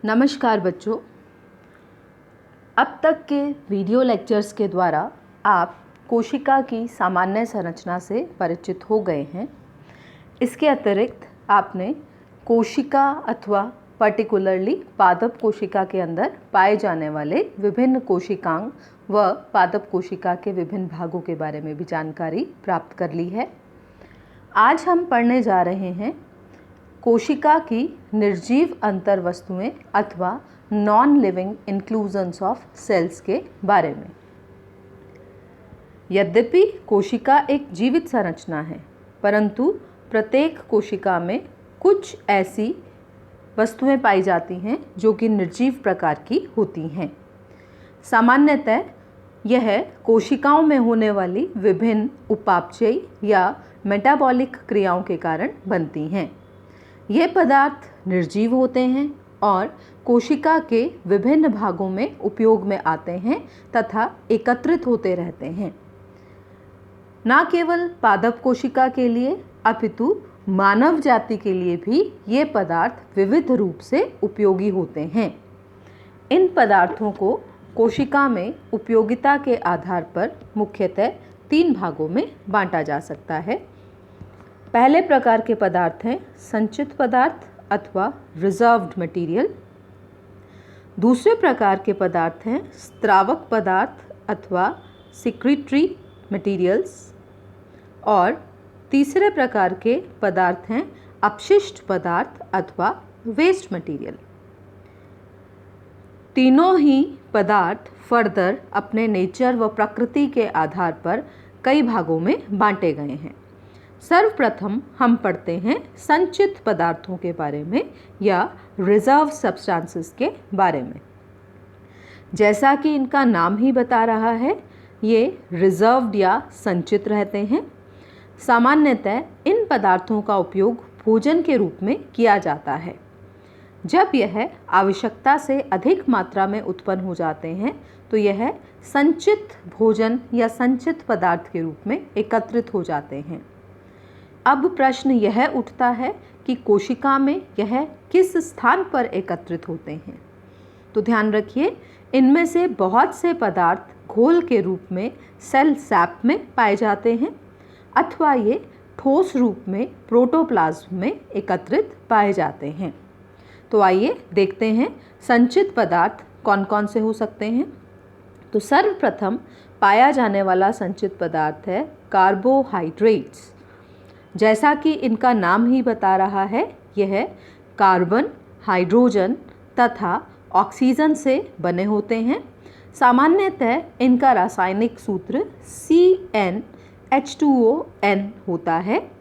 नमस्कार बच्चों, अब तक के वीडियो लेक्चर्स के द्वारा आप कोशिका की सामान्य संरचना से परिचित हो गए हैं। इसके अतिरिक्त आपने कोशिका अथवा पर्टिकुलरली पादप कोशिका के अंदर पाए जाने वाले विभिन्न कोशिकांग व पादप कोशिका के विभिन्न भागों के बारे में भी जानकारी प्राप्त कर ली है। आज हम पढ़ने जा रहे हैं कोशिका की निर्जीव अंतर वस्तुएं अथवा non living inclusions of cells के बारे में। यद्यपि कोशिका एक जीवित संरचना है, परंतु प्रत्येक कोशिका में कुछ ऐसी वस्तुएं पाई जाती हैं जो कि निर्जीव प्रकार की होती हैं। सामान्यतः यह कोशिकाओं में होने वाली विभिन्न उपापचयी या मेटाबॉलिक क्रियाओं के कारण बनती हैं। ये पदार्थ निर्जीव होते हैं और कोशिका के विभिन्न भागों में उपयोग में आते हैं तथा एकत्रित होते रहते हैं। न केवल पादप कोशिका के लिए अपितु मानव जाति के लिए भी ये पदार्थ विविध रूप से उपयोगी होते हैं। इन पदार्थों को कोशिका में उपयोगिता के आधार पर मुख्यतः 3 भागों में बांटा जा सकता है। पहले प्रकार के पदार्थ हैं संचित पदार्थ अथवा रिजर्व्ड मटेरियल। दूसरे प्रकार के पदार्थ हैं स्त्रावक पदार्थ अथवा सिक्रीटरी मटेरियल्स। और तीसरे प्रकार के पदार्थ हैं अपशिष्ट पदार्थ अथवा वेस्ट मटेरियल। तीनों ही पदार्थ फर्दर अपने नेचर व प्रकृति के आधार पर कई भागों में बांटे गए हैं। सर्वप्रथम हम पढ़ते हैं संचित पदार्थों के बारे में या रिजर्व सब्सटेंसेस के बारे में। जैसा कि इनका नाम ही बता रहा है, ये रिजर्व्ड या संचित रहते हैं। सामान्यतः इन पदार्थों का उपयोग भोजन के रूप में किया जाता है। जब यह आवश्यकता से अधिक मात्रा में उत्पन्न हो जाते हैं तो यह संचित भोजन या संचित पदार्थ के रूप में एकत्रित हो जाते हैं। अब प्रश्न यह उठता है कि कोशिका में यह किस स्थान पर एकत्रित होते हैं। तो ध्यान रखिए, इनमें से बहुत से पदार्थ घोल के रूप में सेल सैप में पाए जाते हैं अथवा ये ठोस रूप में प्रोटोप्लाज्म में एकत्रित पाए जाते हैं। तो आइए देखते हैं संचित पदार्थ कौन कौन से हो सकते हैं। तो सर्वप्रथम पाया जाने वाला संचित पदार्थ है कार्बोहाइड्रेट्स। जैसा कि इनका नाम ही बता रहा है, यह कार्बन, हाइड्रोजन तथा ऑक्सीजन से बने होते हैं। सामान्यतः इनका रासायनिक सूत्र CnH2ON होता है।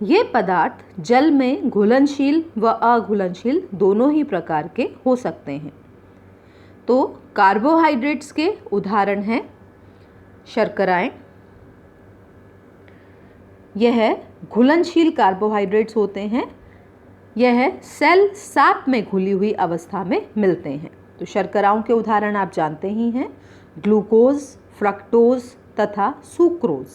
ये पदार्थ जल में घुलनशील व अघुलनशील दोनों ही प्रकार के हो सकते हैं। तो कार्बोहाइड्रेट्स के उदाहरण हैं शर्कराएं। यह घुलनशील कार्बोहाइड्रेट्स होते हैं। यह सेल सैप में घुली हुई अवस्था में मिलते हैं। तो शर्कराओं के उदाहरण आप जानते ही हैं, ग्लूकोज, फ्रक्टोज तथा सुक्रोज।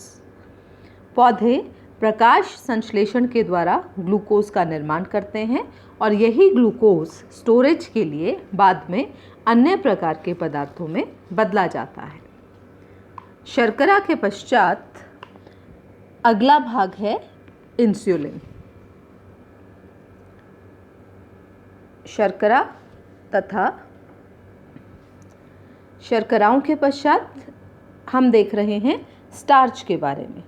पौधे प्रकाश संश्लेषण के द्वारा ग्लूकोज का निर्माण करते हैं और यही ग्लूकोज स्टोरेज के लिए बाद में अन्य प्रकार के पदार्थों में बदला जाता है। शर्करा के पश्चात अगला भाग है इंसुलिन। शर्करा तथा शर्कराओं के पश्चात हम देख रहे हैं स्टार्च के बारे में।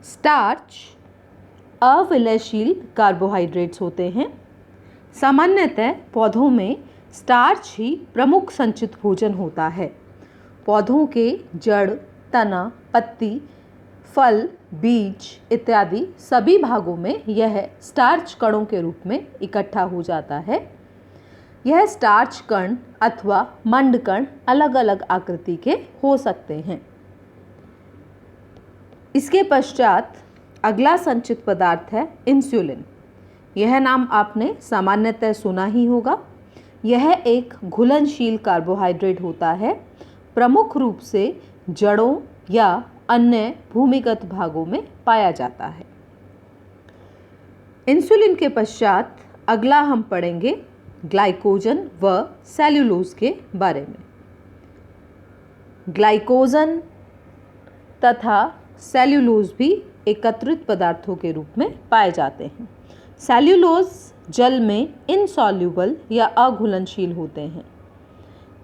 स्टार्च अविलयशील कार्बोहाइड्रेट्स होते हैं। सामान्यतः पौधों में स्टार्च ही प्रमुख संचित भोजन होता है। पौधों के जड़, तना, पत्ती, फल, बीज इत्यादि सभी भागों में यह स्टार्च कणों के रूप में इकट्ठा हो जाता है। यह स्टार्च कण अथवा मंड कण अलग अलग आकृति के हो सकते हैं। इसके पश्चात अगला संचित पदार्थ है इंसुलिन। यह नाम आपने सामान्यतः सुना ही होगा। यह एक घुलनशील कार्बोहाइड्रेट होता है। प्रमुख रूप से जड़ों या अन्य भूमिगत भागों में पाया जाता है। इंसुलिन के पश्चात अगला हम पढ़ेंगे ग्लाइकोजन व सेल्यूलोज के बारे में। ग्लाइकोजन तथा सेल्यूलोज भी एकत्रित पदार्थों के रूप में पाए जाते हैं। सेल्यूलोज जल में इनसॉल्यूबल या अघुलनशील होते हैं।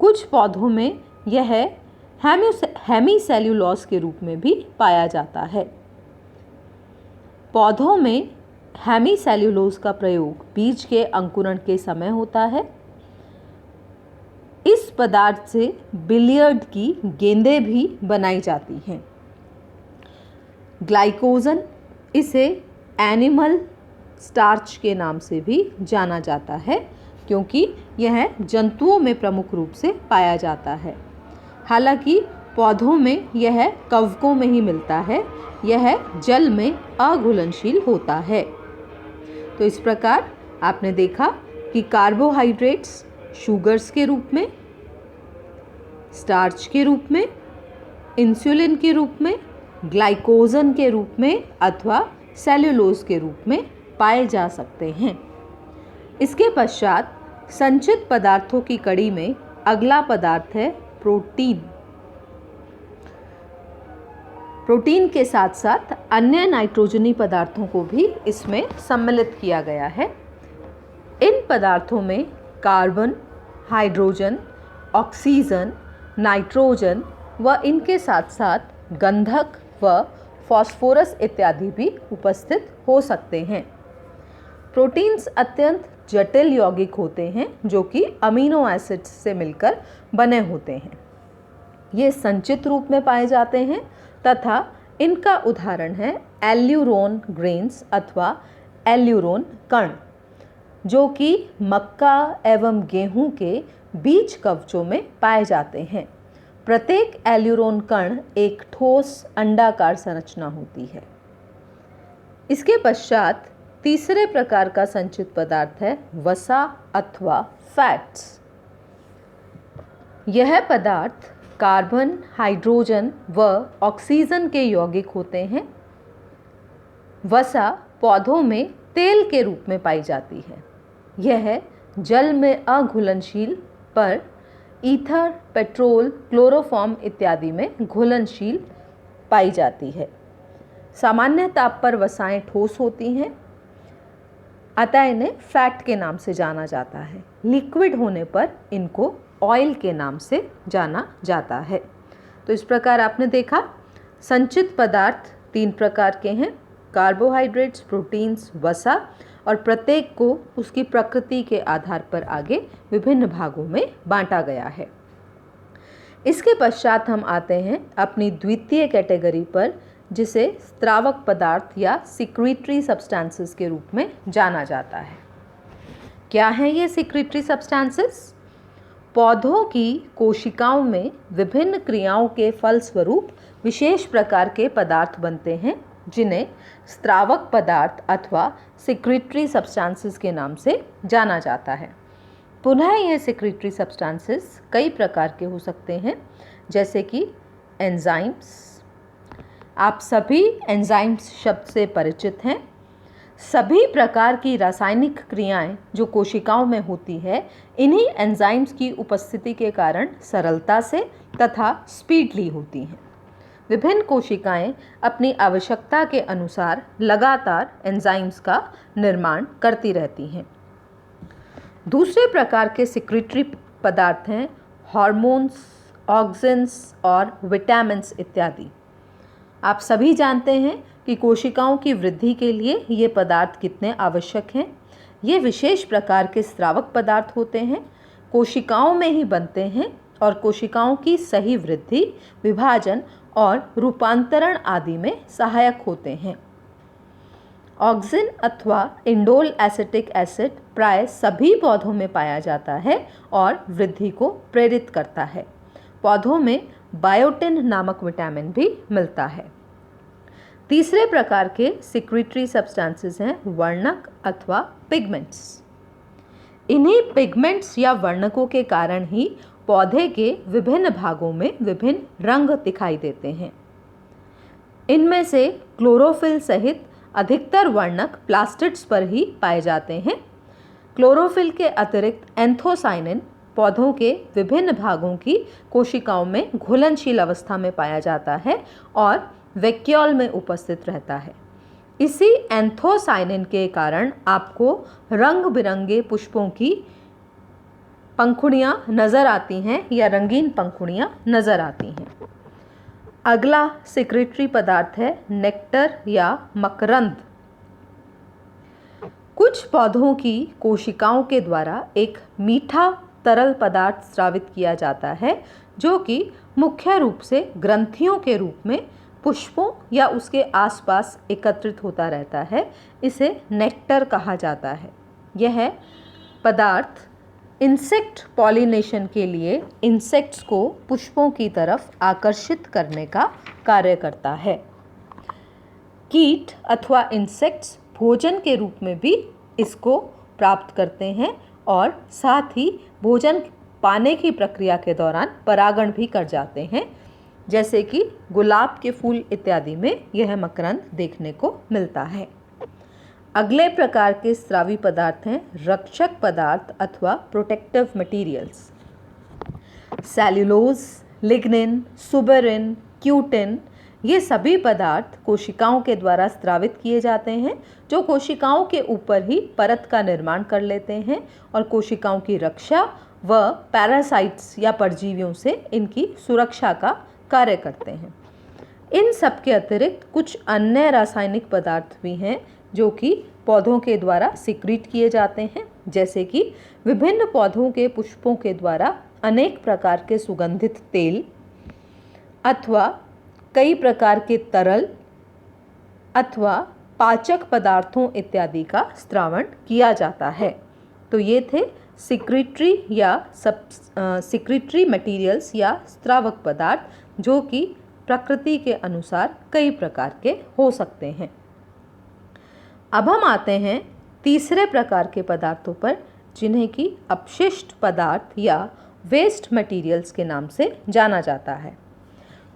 कुछ पौधों में यह हेमीसेल्यूलोज के रूप में भी पाया जाता है। पौधों में हेमीसेल्यूलोज का प्रयोग बीज के अंकुरण के समय होता है। इस पदार्थ से बिलियर्ड की गेंदें भी बनाई जाती हैं। ग्लाइकोजन, इसे एनिमल स्टार्च के नाम से भी जाना जाता है क्योंकि यह जंतुओं में प्रमुख रूप से पाया जाता है। हालांकि पौधों में यह कवकों में ही मिलता है, यह जल में अघुलनशील होता है। तो इस प्रकार आपने देखा कि कार्बोहाइड्रेट्स शुगर्स के रूप में, स्टार्च के रूप में, इंसुलिन के रूप में, ग्लाइकोजन के रूप में अथवा सेल्यूलोज के रूप में पाए जा सकते हैं। इसके पश्चात संचित पदार्थों की कड़ी में अगला पदार्थ है प्रोटीन। प्रोटीन के साथ साथ अन्य नाइट्रोजनी पदार्थों को भी इसमें सम्मिलित किया गया है। इन पदार्थों में कार्बन, हाइड्रोजन, ऑक्सीजन, नाइट्रोजन व इनके साथ साथ गंधक व फास्फोरस इत्यादि भी उपस्थित हो सकते हैं। प्रोटीन्स अत्यंत जटिल यौगिक होते हैं जो कि अमीनो एसिड्स से मिलकर बने होते हैं। ये संचित रूप में पाए जाते हैं तथा इनका उदाहरण है एल्यूरोन ग्रेन्स अथवा एल्यूरोन कण, जो कि मक्का एवं गेहूं के बीज कवचों में पाए जाते हैं। प्रत्येक एल्यूरोन कण एक ठोस अंडाकार संरचना होती है। इसके पश्चात तीसरे प्रकार का संचित पदार्थ है वसा अथवा फैट्स। यह पदार्थ कार्बन, हाइड्रोजन व ऑक्सीजन के यौगिक होते हैं। वसा पौधों में तेल के रूप में पाई जाती है। यह जल में अघुलनशील पर ईथर, पेट्रोल, क्लोरोफॉर्म इत्यादि में घुलनशील पाई जाती है। सामान्य ताप पर वसाएं ठोस होती हैं, अतः इन्हें फैट के नाम से जाना जाता है। लिक्विड होने पर इनको ऑयल के नाम से जाना जाता है। तो इस प्रकार आपने देखा संचित पदार्थ तीन प्रकार के हैं, कार्बोहाइड्रेट्स, प्रोटीन्स, वसा, और प्रत्येक को उसकी प्रकृति के आधार पर आगे विभिन्न भागों में बांटा गया है। इसके पश्चात हम आते हैं अपनी द्वितीय कैटेगरी पर, जिसे स्त्रावक पदार्थ या सिक्रीटरी सब्सटेंसेस के रूप में जाना जाता है। क्या हैं ये सिक्रीटरी सब्सटेंसेस? पौधों की कोशिकाओं में विभिन्न क्रियाओं के फलस्वरूप विशेष प्रकार के पदार्थ बनते हैं, जिन्हें स्त्रावक पदार्थ अथवा सिक्रीटरी सब्सटेंसेस के नाम से जाना जाता है। पुनः ये सिक्रीटरी सब्सटेंसेस कई प्रकार के हो सकते हैं, जैसे कि एंजाइम्स। आप सभी एंजाइम्स शब्द से परिचित हैं। सभी प्रकार की रासायनिक क्रियाएं जो कोशिकाओं में होती है, इन्हीं एंजाइम्स की उपस्थिति के कारण सरलता से तथा स्पीडली होती हैं। विभिन्न कोशिकाएं अपनी आवश्यकता के अनुसार लगातार एंजाइम्स का निर्माण करती रहती हैं। दूसरे प्रकार के सिक्रीटरी पदार्थ हैं हार्मोन्स, ऑक्सिन्स और विटामिन्स इत्यादि। आप सभी जानते हैं कि कोशिकाओं की वृद्धि के लिए ये पदार्थ कितने आवश्यक हैं। ये विशेष प्रकार के स्रावक पदार्थ होते हैं, कोशिकाओं में ही बनते हैं और कोशिकाओं की सही वृद्धि, विभाजन और रूपांतरण आदि में सहायक होते हैं। ऑक्सिन अथवा इंडोल एसिटिक एसिड प्राय सभी पौधों में पाया जाता है और वृद्धि को प्रेरित करता है। पौधों में बायोटिन नामक विटामिन भी मिलता है। तीसरे प्रकार के सिक्रीटरी सब्सटेंसेस हैं वर्णक अथवा पिगमेंट्स। इन्हीं पिगमेंट्स या वर्णकों के कारण ही पौधे के विभिन्न भागों में विभिन्न रंग दिखाई देते हैं। इनमें से क्लोरोफिल सहित अधिकतर वर्णक प्लास्टिड्स पर ही पाए जाते हैं। क्लोरोफिल के अतिरिक्त एंथोसाइनिन पौधों के विभिन्न भागों की कोशिकाओं में घुलनशील अवस्था में पाया जाता है और वैक्यूल में उपस्थित रहता है। इसी एंथोसाइनिन के कारण आपको रंग बिरंगे पुष्पों की पंखुड़ियाँ नज़र आती हैं या रंगीन पंखुड़ियाँ नज़र आती हैं। अगला सिक्रेटरी पदार्थ है नेक्टर या मकरंद। कुछ पौधों की कोशिकाओं के द्वारा एक मीठा तरल पदार्थ स्रावित किया जाता है जो कि मुख्य रूप से ग्रंथियों के रूप में पुष्पों या उसके आसपास एकत्रित होता रहता है। इसे नेक्टर कहा जाता है। यह पदार्थ इंसेक्ट पॉलिनेशन के लिए इंसेक्ट्स को पुष्पों की तरफ आकर्षित करने का कार्य करता है। कीट अथवा इंसेक्ट्स भोजन के रूप में भी इसको प्राप्त करते हैं और साथ ही भोजन पाने की प्रक्रिया के दौरान परागण भी कर जाते हैं, जैसे कि गुलाब के फूल इत्यादि में यह मकरंद देखने को मिलता है। अगले प्रकार के स्रावी पदार्थ हैं रक्षक पदार्थ अथवा protective materials. Cellulose, lignin, suberin, cutin ये सभी पदार्थ कोशिकाओं के द्वारा स्रावित किए जाते हैं जो कोशिकाओं के ऊपर ही परत का निर्माण कर लेते हैं और कोशिकाओं की रक्षा व पैरासाइट्स या परजीवियों से इनकी सुरक्षा का कार्य करते हैं। इन सब के अतिरिक्त कुछ अन्य रासायनिक पदार्थ भी हैं जो कि पौधों के द्वारा सिक्रीट किए जाते हैं, जैसे कि विभिन्न पौधों के पुष्पों के द्वारा अनेक प्रकार के सुगंधित तेल अथवा कई प्रकार के तरल अथवा पाचक पदार्थों इत्यादि का स्रावण किया जाता है। तो ये थे सिक्रीटरी मटेरियल्स या स्रावक पदार्थ जो कि प्रकृति के अनुसार कई प्रकार के हो सकते हैं। अब हम आते हैं तीसरे प्रकार के पदार्थों पर जिन्हें कि अपशिष्ट पदार्थ या वेस्ट मटेरियल्स के नाम से जाना जाता है।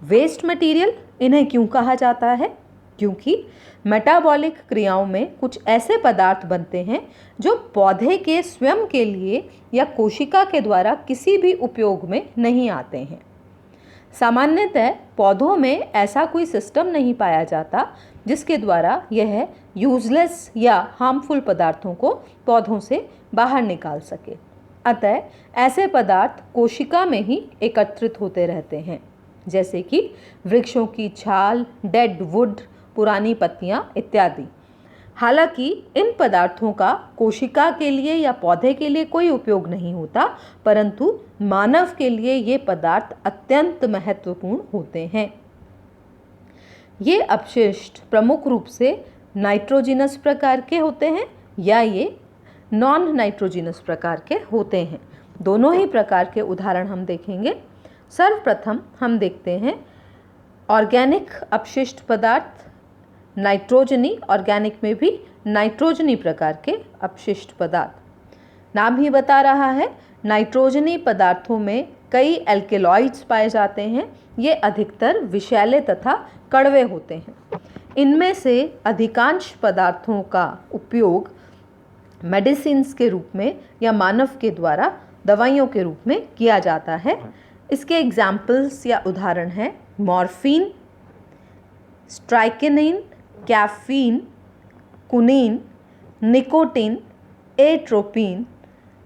वेस्ट मटेरियल इन्हें क्यों कहा जाता है? क्योंकि मेटाबॉलिक क्रियाओं में कुछ ऐसे पदार्थ बनते हैं जो पौधे के स्वयं के लिए या कोशिका के द्वारा किसी भी उपयोग में नहीं आते हैं। सामान्यतः पौधों में ऐसा कोई सिस्टम नहीं पाया जाता जिसके द्वारा यह यूजलेस या हार्मफुल पदार्थों को पौधों से बाहर निकाल सके। अतः ऐसे पदार्थ कोशिका में ही एकत्रित होते रहते हैं, जैसे कि वृक्षों की छाल, डेड वुड, पुरानी पत्तियां इत्यादि। हालांकि इन पदार्थों का कोशिका के लिए या पौधे के लिए कोई उपयोग नहीं होता, परंतु मानव के लिए ये पदार्थ अत्यंत महत्वपूर्ण होते हैं। ये अपशिष्ट प्रमुख रूप से नाइट्रोजिनस प्रकार के होते हैं या ये नॉन नाइट्रोजिनस प्रकार के होते हैं। दोनों ही प्रकार के उदाहरण हम देखेंगे। सर्वप्रथम हम देखते हैं ऑर्गेनिक अपशिष्ट पदार्थ, नाइट्रोजनी, ऑर्गेनिक में भी नाइट्रोजनी प्रकार के अपशिष्ट पदार्थ। नाम ही बता रहा है, नाइट्रोजनी पदार्थों में कई एल्केलॉइड्स पाए जाते हैं। ये अधिकतर विषैले तथा कड़वे होते हैं। इनमें से अधिकांश पदार्थों का उपयोग मेडिसिन्स के रूप में या मानव के द्वारा दवाइयों के रूप में किया जाता है। इसके एग्जाम्पल्स या उदाहरण हैं morphine, strychnine, caffeine, quinine, nicotine, atropine,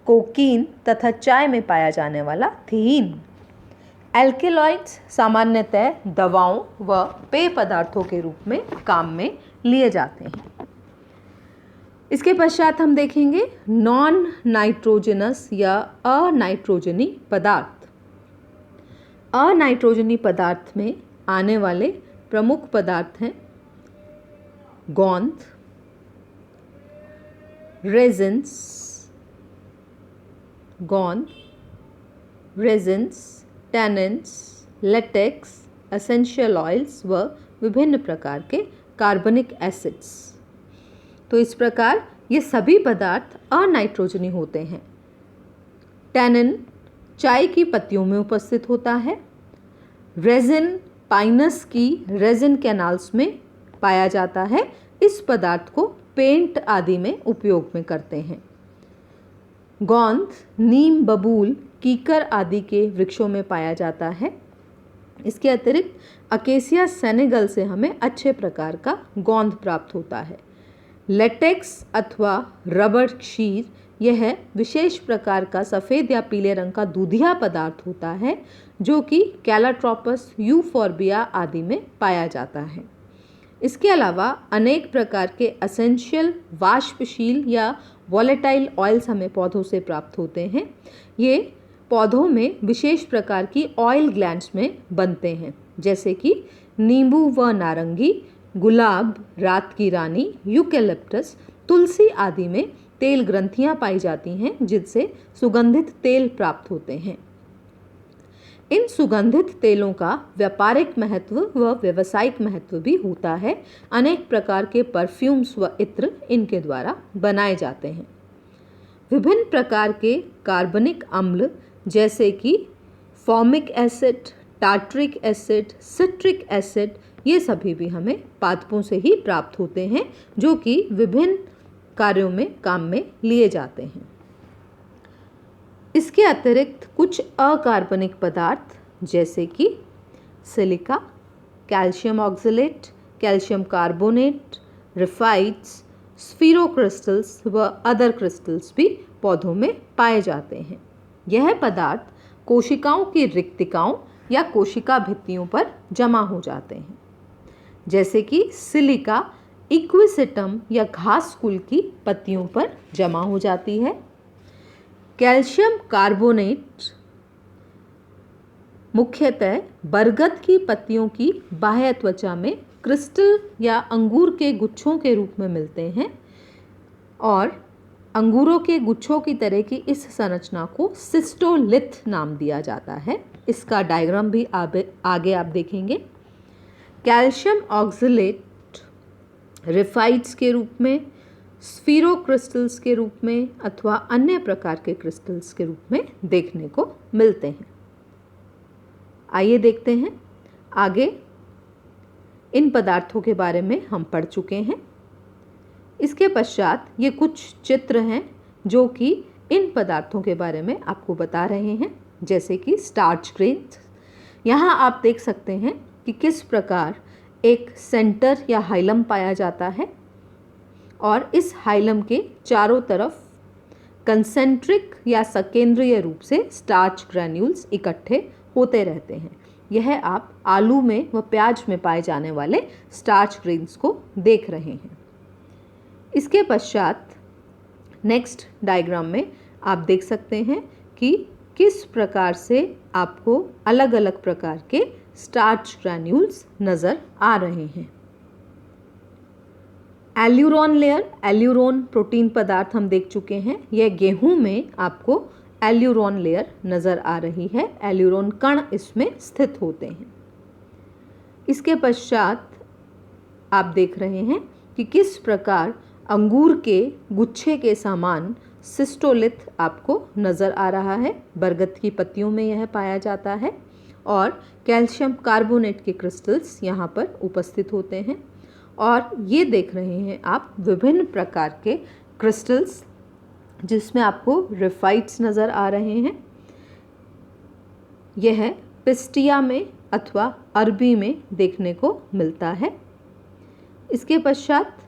cocaine तथा चाय में पाया जाने वाला थीन। एल्केलॉइड्स सामान्यतः दवाओं व पेय पदार्थों के रूप में काम में लिए जाते हैं। इसके पश्चात हम देखेंगे नॉन नाइट्रोजनस या अनाइट्रोजनी पदार्थ। अनाइट्रोजनी पदार्थ में आने वाले प्रमुख पदार्थ हैं गोंद, resins, tannins, latex, essential oils व विभिन्न प्रकार के कार्बनिक एसिड्स। तो इस प्रकार ये सभी पदार्थ अनाइट्रोजनी होते हैं। टैनिन चाय की पत्तियों में उपस्थित होता है। रेजिन पाइनस की रेजिन कैनाल्स में पाया जाता है। इस पदार्थ को पेंट आदि में उपयोग में करते हैं। गोंद, नीम, बबूल, कीकर आदि के वृक्षों में पाया जाता है। इसके अतिरिक्त अकेसिया सेनेगल से हमें अच्छे प्रकार का गोंद प्राप्त होता है। लेटेक्स अथवा रबर क्षीर यह विशेष प्रकार का सफ़ेद या पीले रंग का दूधिया पदार्थ होता है जो कि कैलाट्रोपस, यूफोर्बिया आदि में पाया जाता है। इसके अलावा अनेक प्रकार के एसेंशियल वाष्पशील या वॉलेटाइल ऑयल्स हमें पौधों से प्राप्त होते हैं। ये पौधों में विशेष प्रकार की ऑयल ग्लैंड्स में बनते हैं, जैसे कि नींबू व नारंगी, गुलाब, रात की रानी, यूकेलिप्टस, तुलसी आदि में तेल ग्रंथियां पाई जाती हैं जिनसे सुगंधित तेल प्राप्त होते हैं। इन सुगंधित तेलों का व्यापारिक महत्व व व्यावसायिक महत्व भी होता है। अनेक प्रकार के परफ्यूम्स व इत्र इनके द्वारा बनाए जाते हैं। विभिन्न प्रकार के कार्बनिक अम्ल जैसे कि formic acid, tartaric acid, citric acid, ये सभी भी हमें पादपों से ही प्राप्त होते हैं जो कि विभिन्न कार्यों में काम में लिए जाते हैं। इसके अतिरिक्त कुछ अकार्बनिक पदार्थ जैसे कि silica, calcium oxalate, calcium carbonate, raphides, spherocrystals व अदर क्रिस्टल्स भी पौधों में पाए जाते हैं। यह पदार्थ कोशिकाओं की रिक्तिकाओं या कोशिका भित्तियों पर जमा हो जाते हैं, जैसे कि सिलिका इक्विसेटम या घास कुल की पत्तियों पर जमा हो जाती है। कैल्शियम कार्बोनेट मुख्यतः बरगद की पत्तियों की बाह्य त्वचा में क्रिस्टल या अंगूर के गुच्छों के रूप में मिलते हैं और अंगूरों के गुच्छों की तरह की इस संरचना को सिस्टोलिथ नाम दिया जाता है। इसका डायग्राम भी आगे आप देखेंगे। कैल्शियम ऑक्सलेट रिफाइट्स के रूप में, स्फीरो क्रिस्टल्स के रूप में अथवा अन्य प्रकार के क्रिस्टल्स के रूप में देखने को मिलते हैं। आइए देखते हैं आगे। इन पदार्थों के बारे में हम पढ़ चुके हैं। इसके पश्चात ये कुछ चित्र हैं जो कि इन पदार्थों के बारे में आपको बता रहे हैं, जैसे कि स्टार्च ग्रेन्स। यहाँ आप देख सकते हैं कि किस प्रकार एक सेंटर या हाइलम पाया जाता है और इस हाइलम के चारों तरफ कंसेंट्रिक या सकेंद्रीय रूप से स्टार्च ग्रैन्यूल्स इकट्ठे होते रहते हैं। यह आप आलू में व प्याज में पाए जाने वाले स्टार्च ग्रेन्स को देख रहे हैं। इसके पश्चात नेक्स्ट डायग्राम में आप देख सकते हैं कि किस प्रकार से आपको अलग अलग प्रकार के स्टार्च ग्रैन्यूल्स नज़र आ रहे हैं। एल्यूरोन लेयर, एल्यूरोन प्रोटीन पदार्थ हम देख चुके हैं। यह गेहूं में आपको एल्यूरोन लेयर नज़र आ रही है। एल्यूरोन कण इसमें स्थित होते हैं। इसके पश्चात आप देख रहे हैं कि किस प्रकार अंगूर के गुच्छे के समान सिस्टोलिथ आपको नज़र आ रहा है। बरगद की पत्तियों में यह पाया जाता है और कैल्शियम कार्बोनेट के क्रिस्टल्स यहाँ पर उपस्थित होते हैं। और ये देख रहे हैं आप विभिन्न प्रकार के क्रिस्टल्स जिसमें आपको रिफाइट्स नज़र आ रहे हैं। यह पिस्टिया में अथवा अरबी में देखने को मिलता है। इसके पश्चात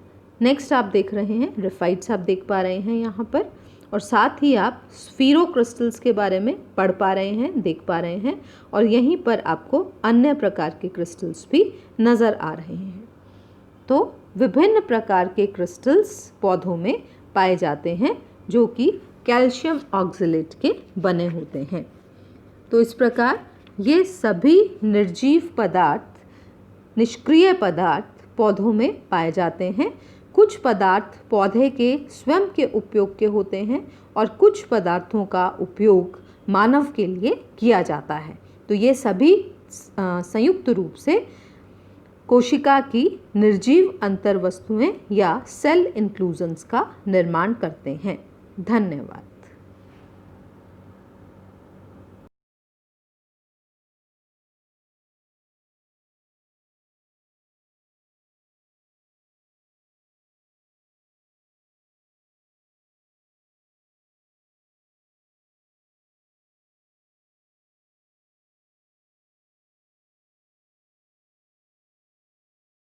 नेक्स्ट आप देख रहे हैं रिफाइट्स आप देख पा रहे हैं यहाँ पर, और साथ ही आप स्फीरो क्रिस्टल्स के बारे में पढ़ पा रहे हैं, देख पा रहे हैं, और यहीं पर आपको अन्य प्रकार के क्रिस्टल्स भी नज़र आ रहे हैं। तो विभिन्न प्रकार के क्रिस्टल्स पौधों में पाए जाते हैं जो कि कैल्शियम ऑक्सलेट के बने होते हैं। तो इस प्रकार ये सभी निर्जीव पदार्थ, निष्क्रिय पदार्थ पौधों में पाए जाते हैं। कुछ पदार्थ पौधे के स्वयं के उपयोग के होते हैं और कुछ पदार्थों का उपयोग मानव के लिए किया जाता है। तो ये सभी संयुक्त रूप से कोशिका की निर्जीव अंतर्वस्तुएं या सेल इंक्लूजन्स का निर्माण करते हैं। धन्यवाद।